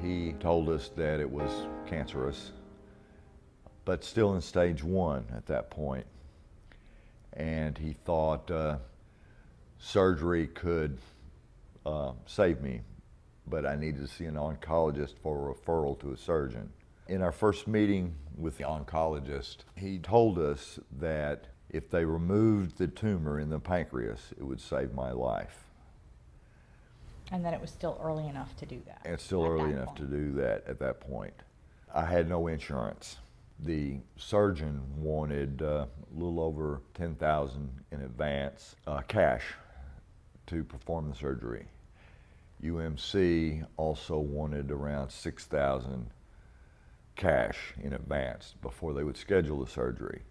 He told us that it was cancerous, but still in stage 1 at that point. And he thought surgery could save me, but I needed to see an oncologist for a referral to a surgeon. In our first meeting with the oncologist, he told us that if they removed the tumor in the pancreas, it would save my life. And that it was still early enough to do that. It's still early enough to do that at that point. I had no insurance. The surgeon wanted a little over $10,000 in advance cash to perform the surgery. UMC also wanted around $6,000 cash in advance before they would schedule the surgery.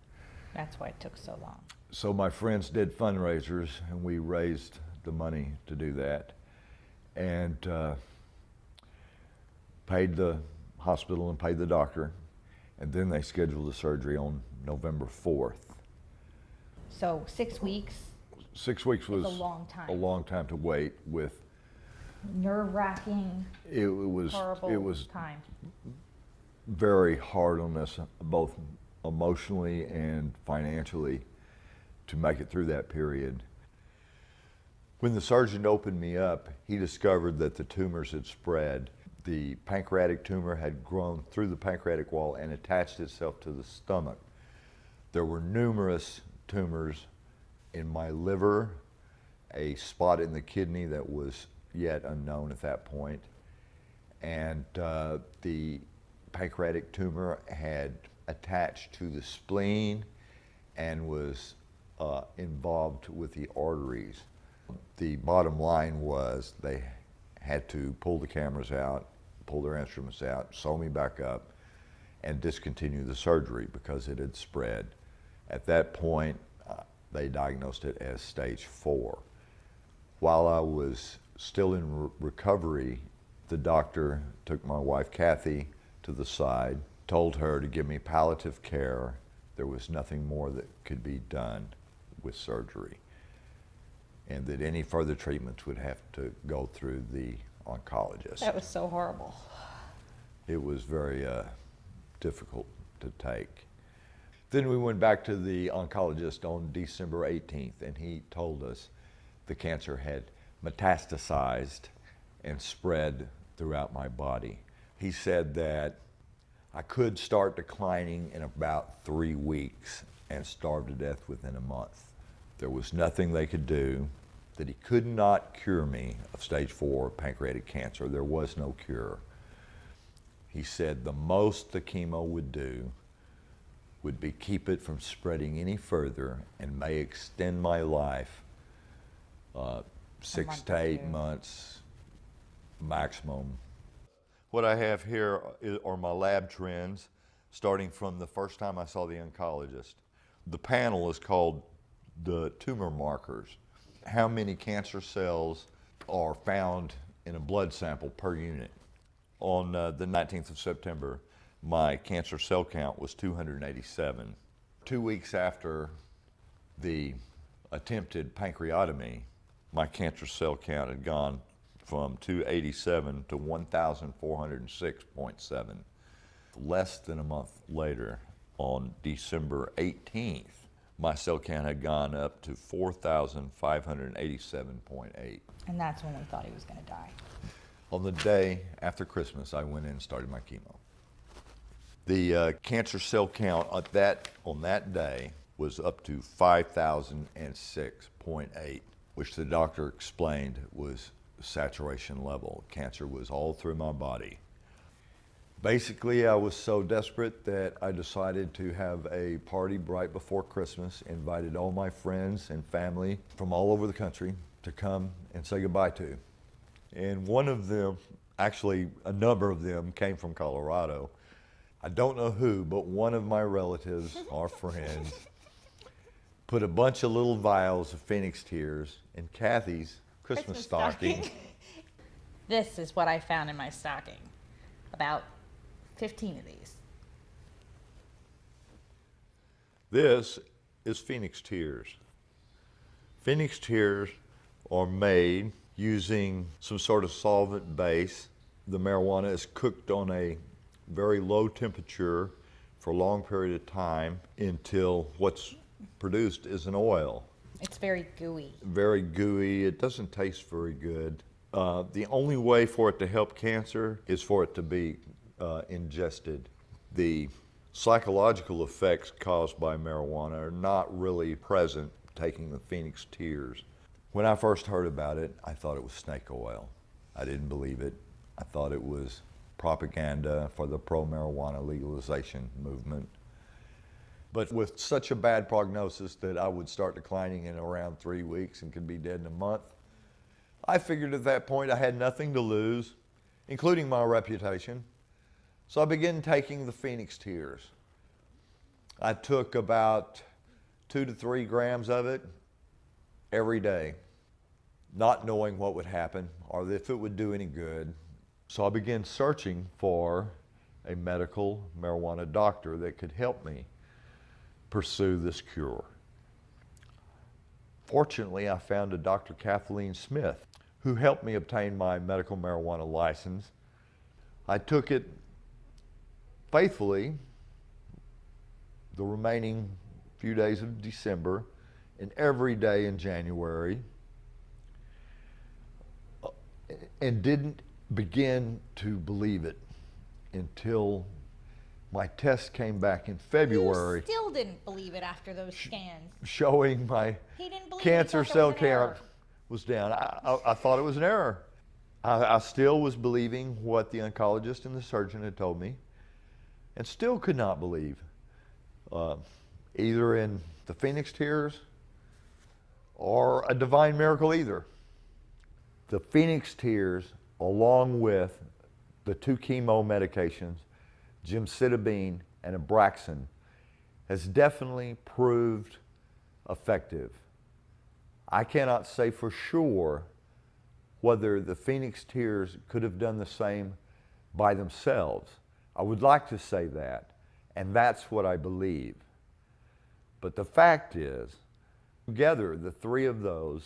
That's why it took so long. So my friends did fundraisers, and we raised the money to do that, and paid the hospital and paid the doctor, and then they scheduled the surgery on November 4th. So 6 weeks? 6 weeks was a long time. A long time to wait with. Nerve-wracking, horrible time. Very hard on us, both emotionally and financially, to make it through that period. When the surgeon opened me up, he discovered that the tumors had spread. The pancreatic tumor had grown through the pancreatic wall and attached itself to the stomach. There were numerous tumors in my liver, a spot in the kidney that was yet unknown at that point, and the pancreatic tumor had attached to the spleen and was involved with the arteries. The bottom line was they had to pull the cameras out, pull their instruments out, sew me back up, and discontinue the surgery because it had spread. At that point, they diagnosed it as stage 4. While I was still in recovery, the doctor took my wife Kathy to the side, told her to give me palliative care. There was nothing more that could be done with surgery, and that any further treatments would have to go through the oncologist. That was so horrible. It was very difficult to take. Then we went back to the oncologist on December 18th, and he told us the cancer had metastasized and spread throughout my body. He said that I could start declining in about 3 weeks and starve to death within a month. There was nothing they could do, that he could not cure me of stage 4 pancreatic cancer. There was no cure. He said the most the chemo would do would be keep it from spreading any further and may extend my life 6 to 8 months maximum. What I have here are my lab trends, starting from the first time I saw the oncologist. The panel is called the tumor markers. How many cancer cells are found in a blood sample per unit? On the 19th of September, my cancer cell count was 287. 2 weeks after the attempted pancreatomy, my cancer cell count had gone from 287 to 1,406.7. Less than a month later, on December 18th, my cell count had gone up to 4,587.8. And that's when we thought he was going to die. On the day after Christmas, I went in and started my chemo. The cancer cell count on that day was up to 5,006.8, which the doctor explained was saturation level. Cancer was all through my body. Basically, I was so desperate that I decided to have a party right before Christmas, invited all my friends and family from all over the country to come and say goodbye to. And one of them, actually a number of them, came from Colorado. I don't know who, but one of my relatives, our friends, put a bunch of little vials of Phoenix tears in Kathy's Christmas stocking. This is what I found in my stocking. About 15 of these. This is Phoenix tears. Phoenix tears are made using some sort of solvent base The marijuana is cooked on a very low temperature for a long period of time until what's produced is an oil. It's very gooey. Very gooey. It doesn't taste very good. The only way for it to help cancer is for it to be ingested. The psychological effects caused by marijuana are not really present taking the Phoenix tears. When I first heard about it, I thought it was snake oil. I didn't believe it. I thought it was propaganda for the pro-marijuana legalization movement. But with such a bad prognosis that I would start declining in around 3 weeks and could be dead in a month, I figured at that point I had nothing to lose, including my reputation. So I began taking the Phoenix tears. I took about 2 to 3 grams of it every day, not knowing what would happen or if it would do any good. So I began searching for a medical marijuana doctor that could help me pursue this cure. Fortunately, I found a Dr. Kathleen Smith who helped me obtain my medical marijuana license. I took it faithfully the remaining few days of December and every day in January, and didn't begin to believe it until my test came back in February. You still didn't believe it after those scans. Showing my He didn't believe cancer it. He thought cell there was an count error. was down. I thought it was an error. I still was believing what the oncologist and the surgeon had told me, and still could not believe either in the Phoenix tears or a divine miracle either. The Phoenix tears, along with the 2 chemo medications, gemcitabine and Abraxane, has definitely proved effective. I cannot say for sure whether the Phoenix tears could have done the same by themselves. I would like to say that, and that's what I believe. But the fact is, together, the 3 of those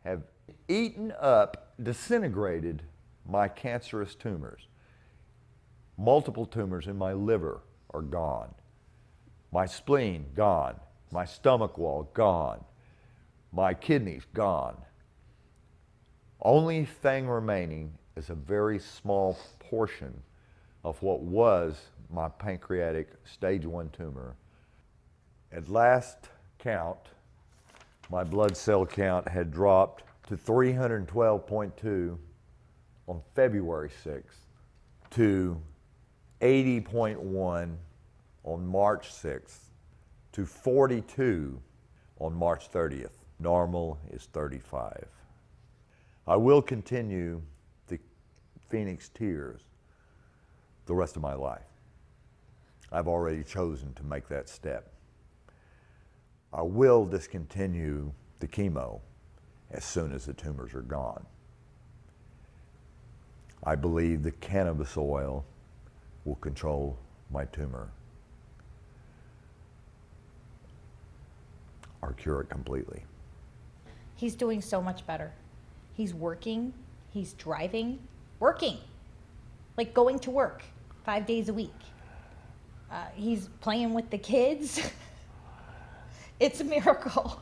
have eaten up, disintegrated my cancerous tumors. Multiple tumors in my liver are gone. My spleen, gone. My stomach wall, gone. My kidneys, gone. Only thing remaining is a very small portion of what was my pancreatic stage 1 tumor. At last count, my blood cell count had dropped to 312.2 on February 6th, to 80.1 on March 6th, to 42 on March 30th. Normal is 35. I will continue the Phoenix tears the rest of my life. I've already chosen to make that step. I will discontinue the chemo as soon as the tumors are gone. I believe the cannabis oil will control my tumor or cure it completely. He's doing so much better. He's working, he's driving, working, like going to work 5 days a week. He's playing with the kids. It's a miracle.